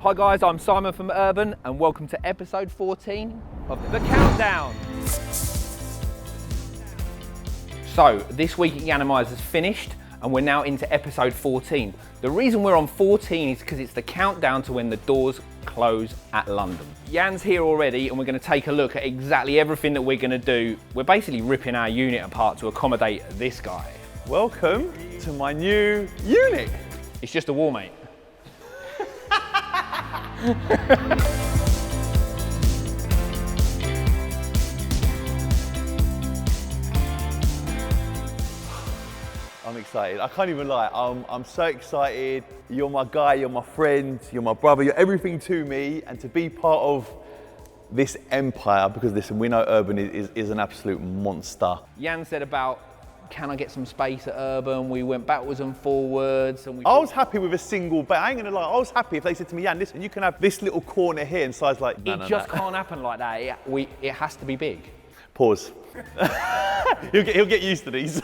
Hi guys, I'm Simon from Urban and welcome to episode 14 of The Countdown. So this week Yiannimize has finished and we're now into episode 14. The reason we're on 14 is because it's the countdown to when the doors close at London. Jan's here already and we're going to take a look at exactly everything that we're going to do. We're basically ripping our unit apart to accommodate this guy. Welcome to my new unit. It's just a wall, mate. I'm excited. I can't even lie. I'm so excited. You're my guy, you're my friend, you're my brother, you're everything to me. And to be part of this empire, because listen, we know Urban is an absolute monster. Jan said about, can I get some space at Urban? We went backwards and forwards. And I was happy with a single bay. I ain't gonna lie, I was happy if they said to me, Jan, listen, you can have this little corner here, and so I was like, no, it just can't happen like that. It has to be big. Pause. he'll get used to these.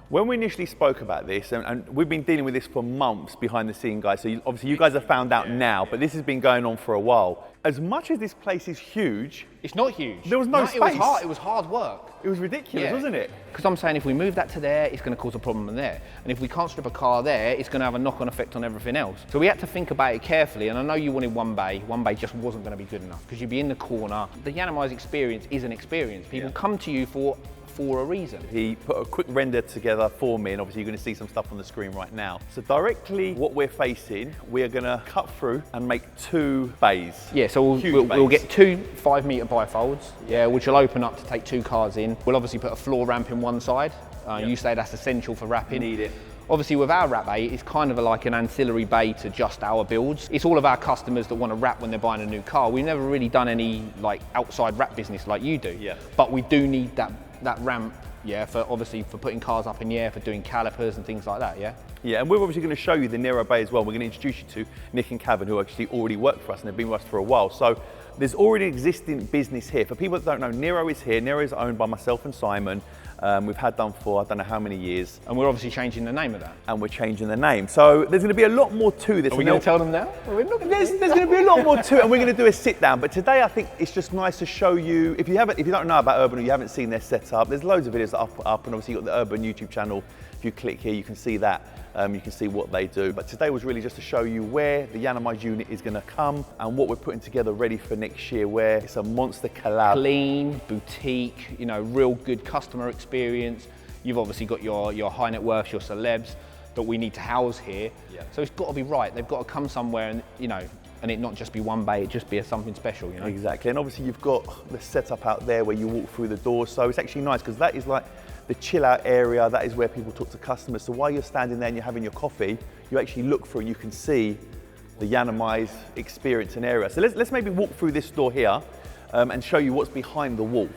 When we initially spoke about this, and we've been dealing with this for months behind the scene, guys, so obviously you guys have found out now, but this has been going on for a while. As much as this place is huge, it's not huge. There was no space. It was hard work. It was ridiculous, wasn't it? Because I'm saying if we move that to there, it's going to cause a problem in there. And if we can't strip a car there, it's going to have a knock-on effect on everything else. So we had to think about it carefully. And I know you wanted one bay just wasn't going to be good enough because you'd be in the corner. The Yiannimize experience is an experience. People come to you for a reason. He put a quick render together for me, and obviously you're going to see some stuff on the screen right now. So directly what we're facing, we are going to cut through and make two bays. Yeah, so we'll get two 5 metre bifolds, which will open up to take two cars in. We'll obviously put a floor ramp in one side. You say that's essential for wrapping. Need it. Obviously with our wrap bay, it's kind of like an ancillary bay to just our builds. It's all of our customers that want to wrap when they're buying a new car. We've never really done any like outside wrap business like you do. Yeah. But we do need that ramp, for obviously for putting cars up in the air, for doing calipers and things like that, Yeah, and we're obviously going to show you the Nero bay as well. We're going to introduce you to Nick and Cavan, who actually already work for us and have been with us for a while. So there's already existing business here. For people that don't know, Nero is here. Nero is owned by myself and Simon. We've had done for I don't know how many years. And we're obviously changing the name of that. And we're changing the name. So there's going to be a lot more to this. Are we going to tell them now? There's going to be a lot more to it, and we're going to do a sit down. But today I think it's just nice to show you, if you don't know about Urban or you haven't seen their setup, there's loads of videos that I've put up, and obviously you've got the Urban YouTube channel. If you click here, you can see that. You can see what they do. But today was really just to show you where the Yiannimize unit is going to come and what we're putting together ready for next year, where it's a monster collab. Clean, boutique, real good customer experience. You've obviously got your high net worths, your celebs that we need to house here. Yeah. So it's got to be right. They've got to come somewhere and, and it not just be one bay, it just be something special, Exactly. And obviously you've got the setup out there where you walk through the door. So it's actually nice because that is like the chill out area. That is where people talk to customers. So while you're standing there and you're having your coffee, you actually look through and you can see the Yiannimize experience and area. So let's maybe walk through this door here and show you what's behind the wall.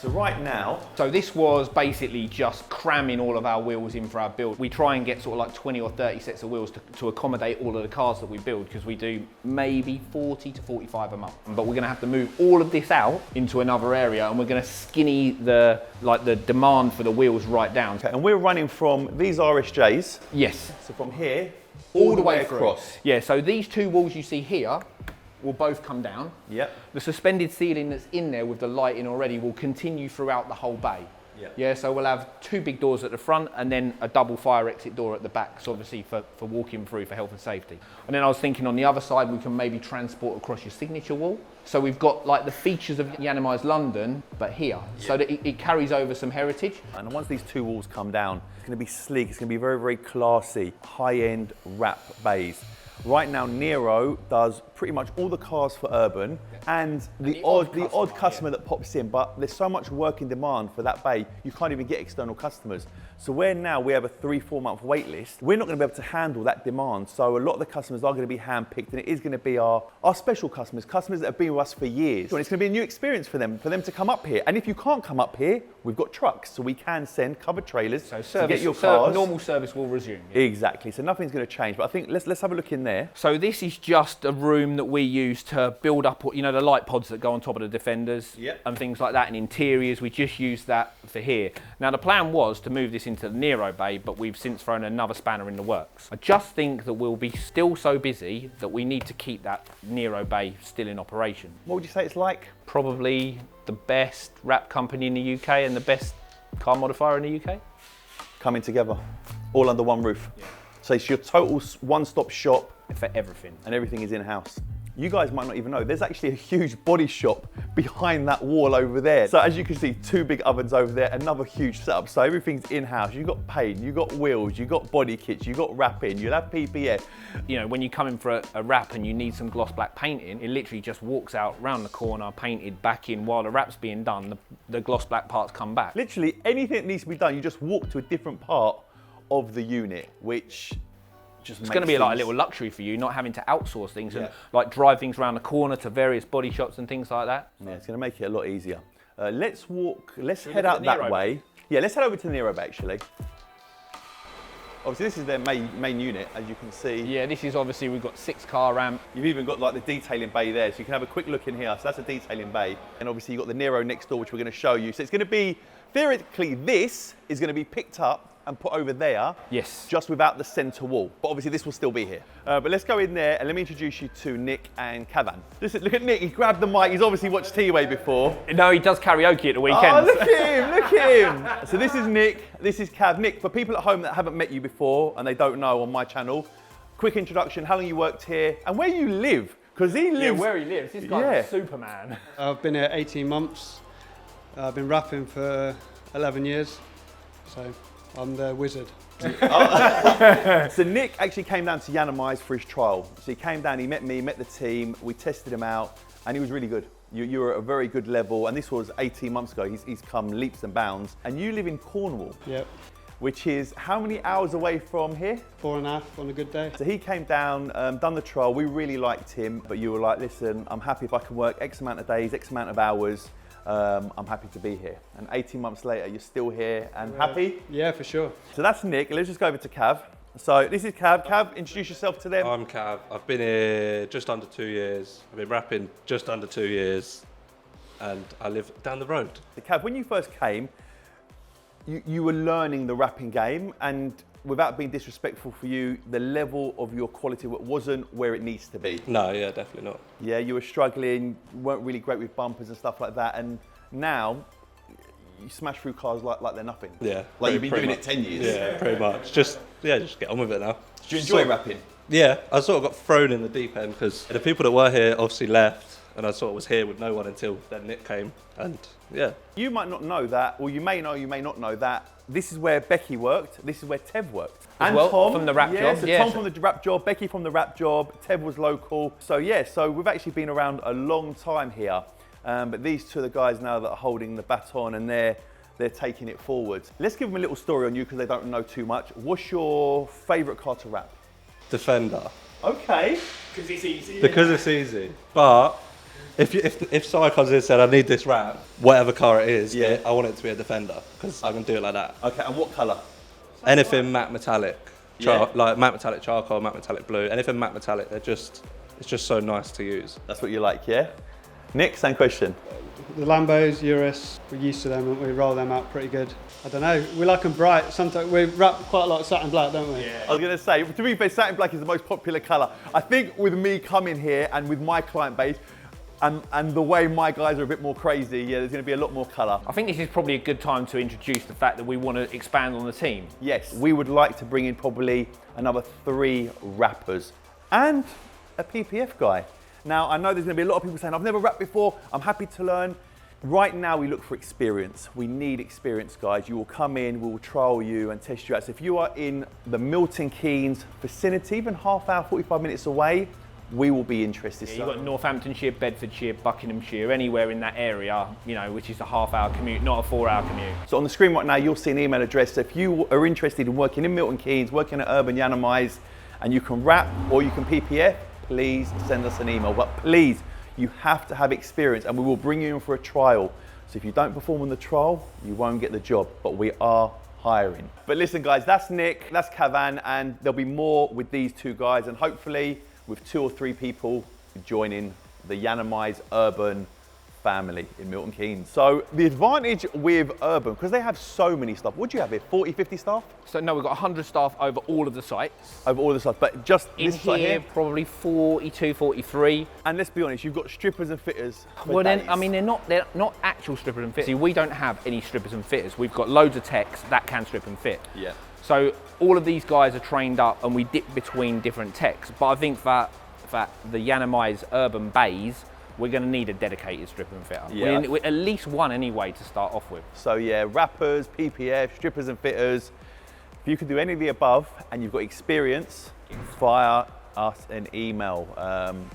So right now... So this was basically just cramming all of our wheels in for our build. We try and get sort of like 20 or 30 sets of wheels to accommodate all of the cars that we build, because we do maybe 40 to 45 a month. But we're gonna have to move all of this out into another area, and we're gonna skinny the demand for the wheels right down. Okay, and we're running from these RSJs. Yes. So from here, all the way across. Yeah, so these two walls you see here will both come down. Yep. The suspended ceiling that's in there with the lighting already will continue throughout the whole bay. Yep. Yeah, so we'll have two big doors at the front and then a double fire exit door at the back, so obviously for walking through for health and safety. And then I was thinking on the other side we can maybe transport across your signature wall. So we've got like the features of Yiannimize London, but here, so that it carries over some heritage. And once these two walls come down, it's going to be sleek, it's going to be very, very classy, high-end wrap bays. Right now, Nero does pretty much all the cars for Urban and the odd customer that pops in, but there's so much work in demand for that bay, you can't even get external customers. So where now we have a 3-4 month wait list, we're not going to be able to handle that demand. So a lot of the customers are going to be handpicked, and it is going to be our special customers that have been with us for years. And it's going to be a new experience for them to come up here. And if you can't come up here, we've got trucks, so we can send covered trailers to get your cars. Normal service will resume. Yeah. Exactly, so nothing's going to change. But I think let's have a look in there. So this is just a room that we use to build up, the light pods that go on top of the Defenders and things like that, and interiors. We just use that for here. Now the plan was to move this introduce into the Nero bay, but we've since thrown another spanner in the works. I just think that we'll be still so busy that we need to keep that Nero bay still in operation. What would you say it's like? Probably the best wrap company in the UK and the best car modifier in the UK. Coming together, all under one roof. Yeah. So it's your total one-stop shop. For everything. And everything is in-house. You guys might not even know, there's actually a huge body shop behind that wall over there. So as you can see, 2 big ovens over there, another huge setup. So everything's in-house. You've got paint, you've got wheels, you've got body kits, you've got wrapping, you'll have PPF. You know, when you come in for a wrap and you need some gloss black painting, it literally just walks out round the corner, painted back in. While the wrap's being done, the gloss black parts come back. Literally anything that needs to be done, you just walk to a different part of the unit, which it's going to be like a little luxury for you, not having to outsource things and like drive things around the corner to various body shops and things like that. Yeah, it's going to make it a lot easier. Let's head out that way. Yeah, let's head over to the Nero bay actually. Obviously this is their main unit, as you can see. Yeah, this is obviously, we've got 6-car ramp. You've even got like the detailing bay there, so you can have a quick look in here. So that's a detailing bay. And obviously you've got the Nero next door, which we're going to show you. So it's going to be, theoretically, this is going to be picked up and put over there, yes, just without the centre wall. But obviously this will still be here. But let's go in there and let me introduce you to Nick and Kavan. Listen, look at Nick, he grabbed the mic. He's obviously watched T-Way before. No, he does karaoke at the weekends. Oh, look at him. So this is Nick, this is Kav. Nick, for people at home that haven't met you before and they don't know on my channel, quick introduction, how long you worked here and where you live. Because he lives... Yeah, where he lives. This guy's a Superman. I've been here 18 months. I've been rapping for 11 years. So I'm the wizard. So Nick actually came down to Yiannimize for his trial. So he came down, he met me, met the team, we tested him out, and he was really good. You were at a very good level, and this was 18 months ago. He's come leaps and bounds. And you live in Cornwall. Yep. Which is how many hours away from here? 4.5 on a good day. So he came down, done the trial, we really liked him, but you were like, listen, I'm happy if I can work X amount of days, X amount of hours, I'm happy to be here. And 18 months later, you're still here and happy? Yeah, for sure. So that's Nick. Let's just go over to Kav. So this is Kav. Kav, introduce yourself to them. I'm Kav. I've been here just under 2 years. I've been rapping just under 2 years. And I live down the road. Kav, when you first came, you were learning the rapping game, and without being disrespectful for you, the level of your quality wasn't where it needs to be. No, yeah, definitely not. Yeah, you were struggling, weren't really great with bumpers and stuff like that, and now you smash through cars like they're nothing. Yeah. Like you've been doing much. it 10 years. Yeah, pretty much. Just get on with it now. Do you enjoy rapping? Yeah, I sort of got thrown in the deep end because the people that were here obviously left, and I sort of was here with no one until then Nick came, and yeah. You might not know that, or you may know, you may not know that. This is where Becky worked, this is where Tev worked. And Tom from the rap job. So Tom from the rap job, Becky from the rap job, Tev was local. So yeah, so we've actually been around a long time here. But these two are the guys now that are holding the baton, and they're taking it forward. Let's give them a little story on you because they don't know too much. What's your favourite car to rap? Defender. Okay. Because it's easy. Because it's easy. But if someone comes in and said, I need this rap, whatever car it is, yeah, I want it to be a Defender because I can do it like that. Okay, and what colour? Anything matte metallic. Like matte metallic charcoal, matte metallic blue, anything matte metallic, it's just so nice to use. That's what you like, yeah? Nick, same question. The Lambos, Urus, we're used to them and we roll them out pretty good. I don't know, we like them bright. Sometimes we wrap quite a lot of satin black, don't we? Yeah. I was going to say, to be fair, satin black is the most popular colour. I think with me coming here and with my client base, and the way my guys are a bit more crazy, yeah, there's going to be a lot more colour. I think this is probably a good time to introduce the fact that we want to expand on the team. Yes, we would like to bring in probably another 3 rappers and a PPF guy. Now, I know there's going to be a lot of people saying, I've never rapped before, I'm happy to learn. Right now, we look for experience. We need experienced guys. You will come in, we will trial you and test you out. So if you are in the Milton Keynes vicinity, even half hour, 45 minutes away, we will be interested. Yeah, you've got Northamptonshire, Bedfordshire, Buckinghamshire, anywhere in that area, you know, which is a half-hour commute, not a 4-hour commute. So on the screen right now, you'll see an email address. So if you are interested in working in Milton Keynes, working at Urban Yiannimize, and you can rap or you can PPF, please send us an email. But please, you have to have experience, and we will bring you in for a trial. So if you don't perform on the trial, you won't get the job, but we are hiring. But listen guys, that's Nick, that's Kavan, and there'll be more with these 2 guys, and hopefully with 2 or 3 people joining the Yiannimize Urban family in Milton Keynes. So the advantage with Urban, because they have so many staff, what do you have here, 40, 50 staff? So no, we've got 100 staff over all of the sites. Over all the staff, but just In this site here? probably 42, 43. And let's be honest, you've got strippers and fitters for Well then, days. I mean, they're not actual strippers and fitters. See, we don't have any strippers and fitters. We've got loads of techs that can strip and fit. Yeah. So all of these guys are trained up and we dip between different techs. But I think that the Yiannimize urban bays, we're going to need a dedicated stripper and fitter. Yeah. We at least one anyway to start off with. So yeah, rappers, PPF, strippers and fitters. If you can do any of the above and you've got experience, fire us an email.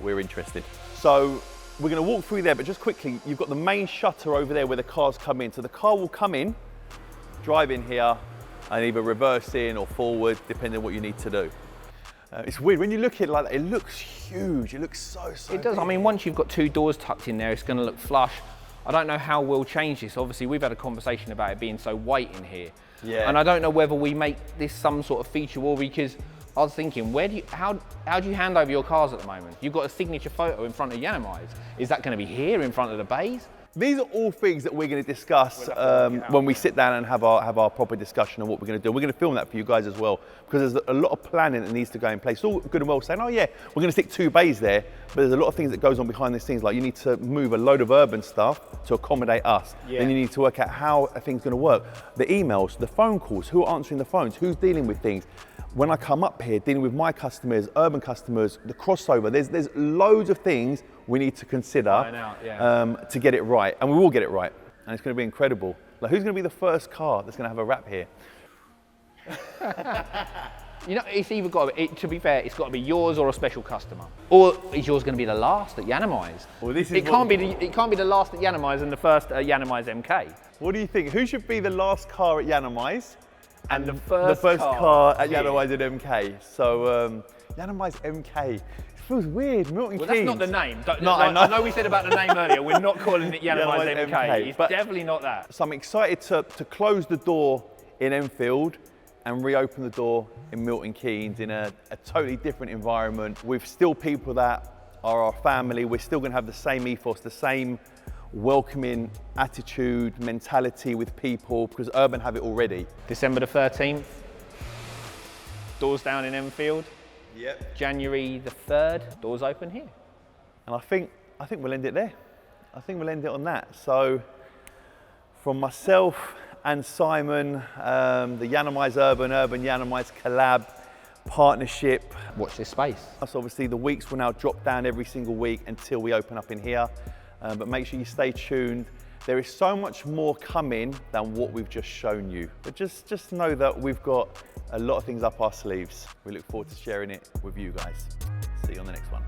We're interested. So we're going to walk through there, but just quickly, you've got the main shutter over there where the cars come in. So the car will come in, drive in here, and either reverse in or forward, depending on what you need to do. It's weird, when you look at it like that, it looks huge. It looks so It does. big. I mean, once you've got two doors tucked in there, it's going to look flush. I don't know how we'll change this. Obviously, we've had a conversation about it being so white in here. Yeah. And I don't know whether we make this some sort of feature wall, because I was thinking, how do you hand over your cars at the moment? You've got a signature photo in front of Yiannimize. Is that going to be here in front of the bays? These are all things that we're going to discuss when we sit down and have our proper discussion on what we're going to do. We're going to film that for you guys as well, because there's a lot of planning that needs to go in place. It's all good and well saying, oh yeah, we're going to stick 2 bays there, but there's a lot of things that goes on behind the scenes. Like you need to move a load of urban stuff to accommodate us. Yeah. Then you need to work out how a thing's going to work. The emails, the phone calls, who are answering the phones, who's dealing with things. When I come up here, dealing with my customers, urban customers, the crossover, there's loads of things we need to consider to get it right. And we will get it right. And it's going to be incredible. Like, who's going to be the first car that's going to have a wrap here? You know, it's either got to be fair, it's got to be yours or a special customer. Or is yours going to be the last at Yiannimize? Well, this is it can't be the last at Yiannimize and the first at Yiannimize MK. What do you think? Who should be the last car at Yiannimize? And the first car at Yiannimize at MK. So Yiannimize MK. It feels weird. Milton Well, Keynes. that's not the name. I know we said about the name earlier. We're not calling it Yiannimize MK. It's definitely not that. So I'm excited to close the door in Enfield and reopen the door in Milton Keynes in a totally different environment with still people that are our family. We're still going to have the same ethos, the same welcoming attitude, mentality with people, because Urban have it already. December the 13th, doors down in Enfield. Yep. January the 3rd, doors open here. And I think we'll end it there. I think we'll end it on that. So from myself and Simon, the Yiannimize Urban Yiannimize collab partnership. Watch this space. So obviously the weeks will now drop down every single week until we open up in here. But make sure you stay tuned. There is so much more coming than what we've just shown you. But just know that we've got a lot of things up our sleeves. We look forward to sharing it with you guys. See you on the next one.